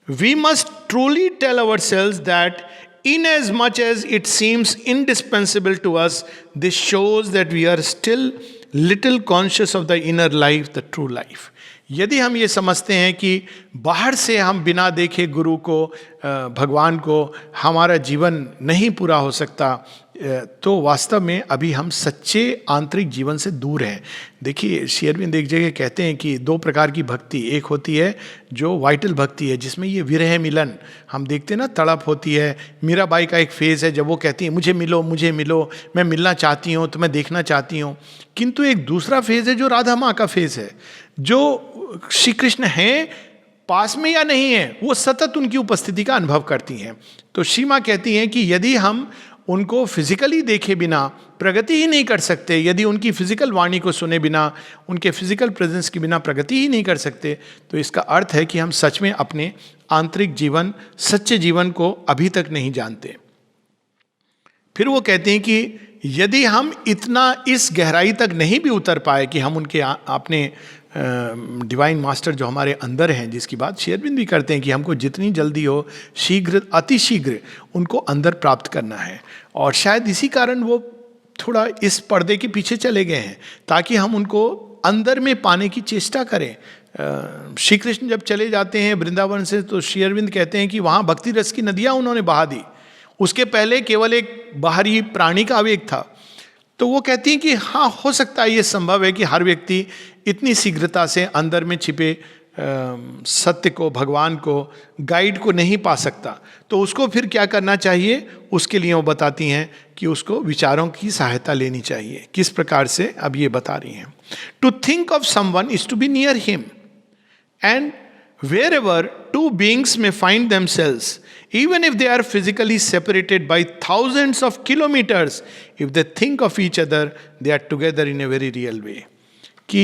we must truly tell ourselves that inasmuch as it seems indispensable to us, this shows that we are still little conscious of the inner life, the true life. यदि हम ये समझते हैं कि बाहर से हम बिना देखे गुरु को, भगवान को, हमारा जीवन नहीं पूरा हो सकता, तो वास्तव में अभी हम सच्चे आंतरिक जीवन से दूर हैं। देखिए, श्री अरविंद एक जगह कहते हैं कि दो प्रकार की भक्ति, एक होती है जो वाइटल भक्ति है, जिसमें ये विरह मिलन हम देखते हैं ना, तड़प होती है। मीराबाई का एक फेज़ है जब वो कहती है मुझे मिलो, मुझे मिलो, मैं मिलना चाहती हूँ, तो मैं देखना चाहती हूँ। किंतु एक दूसरा फेज़ है जो राधा माँ का फेज़ है, जो श्री कृष्ण हैं पास में या नहीं है, वो सतत उनकी उपस्थिति का अनुभव करती हैं। तो श्री माँ कहती हैं कि यदि हम उनको फिजिकली देखे बिना प्रगति ही नहीं कर सकते, यदि उनकी फिजिकल वाणी को सुने बिना, उनके फिजिकल प्रेजेंस के बिना प्रगति ही नहीं कर सकते, तो इसका अर्थ है कि हम सच में अपने आंतरिक जीवन, सच्चे जीवन को अभी तक नहीं जानते। फिर वो कहते हैं कि यदि हम इतना इस गहराई तक नहीं भी उतर पाए कि हम उनके अपने डिवाइन मास्टर जो हमारे अंदर हैं, जिसकी बात श्री अरविंद भी करते हैं कि हमको जितनी जल्दी हो शीघ्र, अतिशीघ्र उनको अंदर प्राप्त करना है। और शायद इसी कारण वो थोड़ा इस पर्दे के पीछे चले गए हैं, ताकि हम उनको अंदर में पाने की चेष्टा करें। श्री कृष्ण जब चले जाते हैं वृंदावन से, तो श्री अरविंद कहते हैं कि वहाँ भक्ति रस की नदियाँ उन्होंने बहा दी। उसके पहले केवल एक बाहरी प्राणी का आवेग था। तो वो कहती हैं कि हाँ, हो सकता है, ये संभव है कि हर व्यक्ति इतनी शीघ्रता से अंदर में छिपे सत्य को, भगवान को, गाइड को नहीं पा सकता। तो उसको फिर क्या करना चाहिए, उसके लिए वो बताती हैं कि उसको विचारों की सहायता लेनी चाहिए। किस प्रकार से, अब ये बता रही हैं। To think of someone is to be near him, and wherever two beings may find themselves, even if they are physically separated by thousands of kilometers, if they think of each other, they are together in a very real way. कि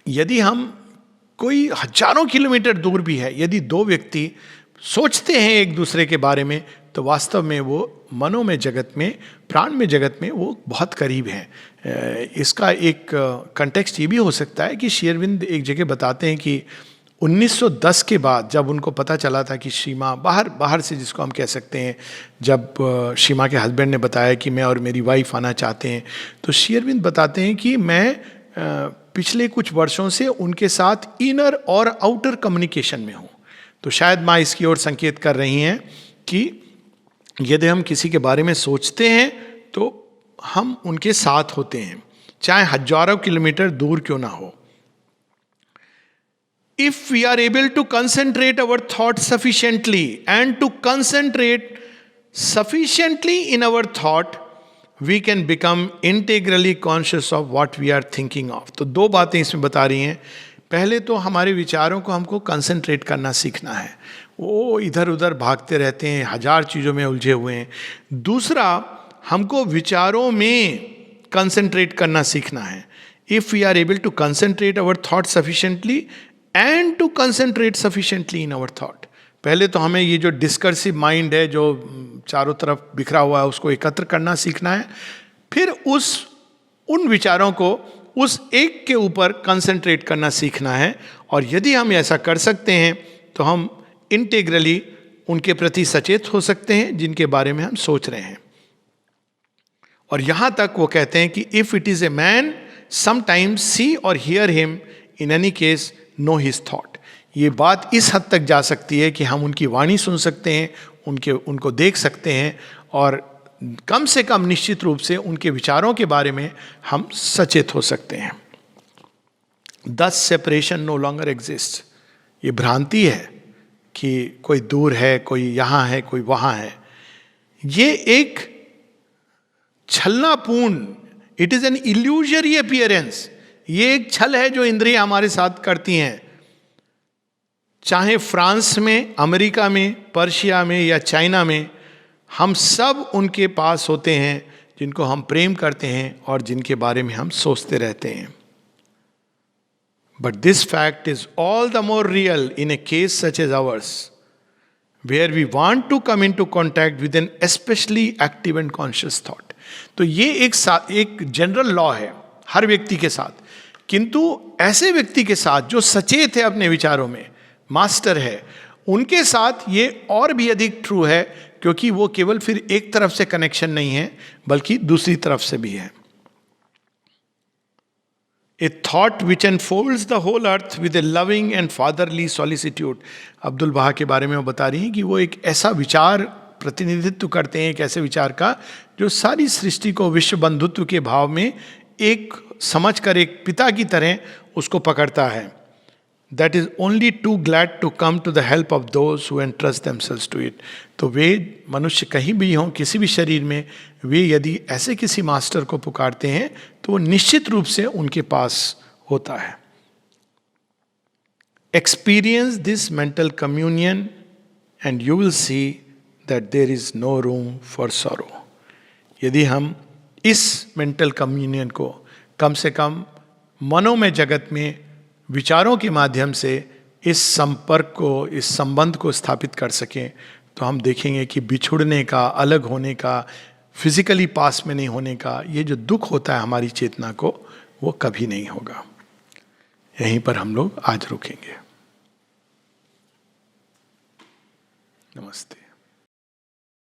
यदि हम कोई हजारों kilometre दूर भी है, यदि दो व्यक्ति सोचते हैं एक दूसरे के बारे में, तो वास्तव में वो मनों में जगत में, प्राण में जगत में वो बहुत करीब हैं। इसका एक कंटेक्स्ट ये भी हो सकता है कि श्री अरविंद एक जगह बताते हैं कि 1910 के बाद जब उनको पता चला था कि श्री माँ बाहर से, जिसको हम कह सकते हैं, जब श्री माँ के हस्बैंड ने बताया कि मैं और मेरी वाइफ आना चाहते हैं, तो श्री अरविंद बताते हैं कि मैं पिछले कुछ वर्षों से उनके साथ इनर और आउटर कम्युनिकेशन में हूं। तो शायद माँ इसकी ओर संकेत कर रही हैं कि यदि हम किसी के बारे में सोचते हैं तो हम उनके साथ होते हैं, चाहे हजारों किलोमीटर दूर क्यों ना हो। If we are able to concentrate our thought sufficiently and to concentrate sufficiently in our thought, we can become integrally conscious of what we are thinking of. तो दो बातें इसमें बता रही हैं। पहले तो हमारे विचारों को हमको कंसंट्रेट करना सीखना है, वो इधर उधर भागते रहते हैं, हजार चीज़ों में उलझे हुए हैं। दूसरा, हमको विचारों में कंसंट्रेट करना सीखना है। If we are able to concentrate our thought sufficiently and to concentrate sufficiently in our thought, पहले तो हमें ये जो डिस्कर्सिव माइंड है जो चारों तरफ बिखरा हुआ है उसको एकत्र करना सीखना है, फिर उन विचारों को उस एक के ऊपर कंसंट्रेट करना सीखना है। और यदि हम ऐसा कर सकते हैं तो हम इंटेग्रली उनके प्रति सचेत हो सकते हैं जिनके बारे में हम सोच रहे हैं। और यहां तक वो कहते हैं कि if it is a man sometimes see और hear him, in any case know his thought. ये बात इस हद तक जा सकती है कि हम उनकी वाणी सुन सकते हैं, उनको देख सकते हैं, और कम से कम निश्चित रूप से उनके विचारों के बारे में हम सचेत हो सकते हैं। दस सेपरेशन नो लॉन्गर एग्जिस्ट। ये भ्रांति है कि कोई दूर है, कोई यहाँ है, कोई वहाँ है। ये एक छलनापूर्ण, it is an illusory appearance. ये एक छल है जो इंद्रियां हमारे साथ करती हैं। चाहे फ्रांस में, अमेरिका में, पर्शिया में या चाइना में, हम सब उनके पास होते हैं जिनको हम प्रेम करते हैं और जिनके बारे में हम सोचते रहते हैं। But this fact is all the more real in a case such as ours, where we want to come into contact with an especially active and conscious thought. तो ये एक जनरल लॉ है हर व्यक्ति के साथ, किंतु ऐसे व्यक्ति के साथ जो सचेत है अपने विचारों में, मास्टर है, उनके साथ ये और भी अधिक ट्रू है, क्योंकि वो केवल फिर एक तरफ से कनेक्शन नहीं है बल्कि दूसरी तरफ से भी है। A thought which enfolds the whole earth with a loving and fatherly solicitude. Abdul Baha के बारे में वो बता रही हैं कि वो एक ऐसा विचार प्रतिनिधित्व करते हैं, एक ऐसे विचार का जो सारी सृष्टि को विश्व बंधुत्व के भाव में एक समझकर एक पिता की तरह उसको पकड़ता है। That is only too glad to come to the help of those who entrust themselves to it. तो वे मनुष्य कहीं भी हों, किसी भी शरीर में, वे यदि ऐसे किसी मास्टर को पुकारते हैं तो वो निश्चित रूप से उनके पास होता है। Experience this mental communion and you will see that there is no room for sorrow. यदि हम इस मेंटल कम्युनियन को कम से कम मनोमय जगत में विचारों के माध्यम से इस संपर्क को, इस संबंध को स्थापित कर सकें, तो हम देखेंगे कि बिछुड़ने का, अलग होने का, फिजिकली पास में नहीं होने का ये जो दुख होता है हमारी चेतना को, वो कभी नहीं होगा। यहीं पर हम लोग आज रुकेंगे। नमस्ते।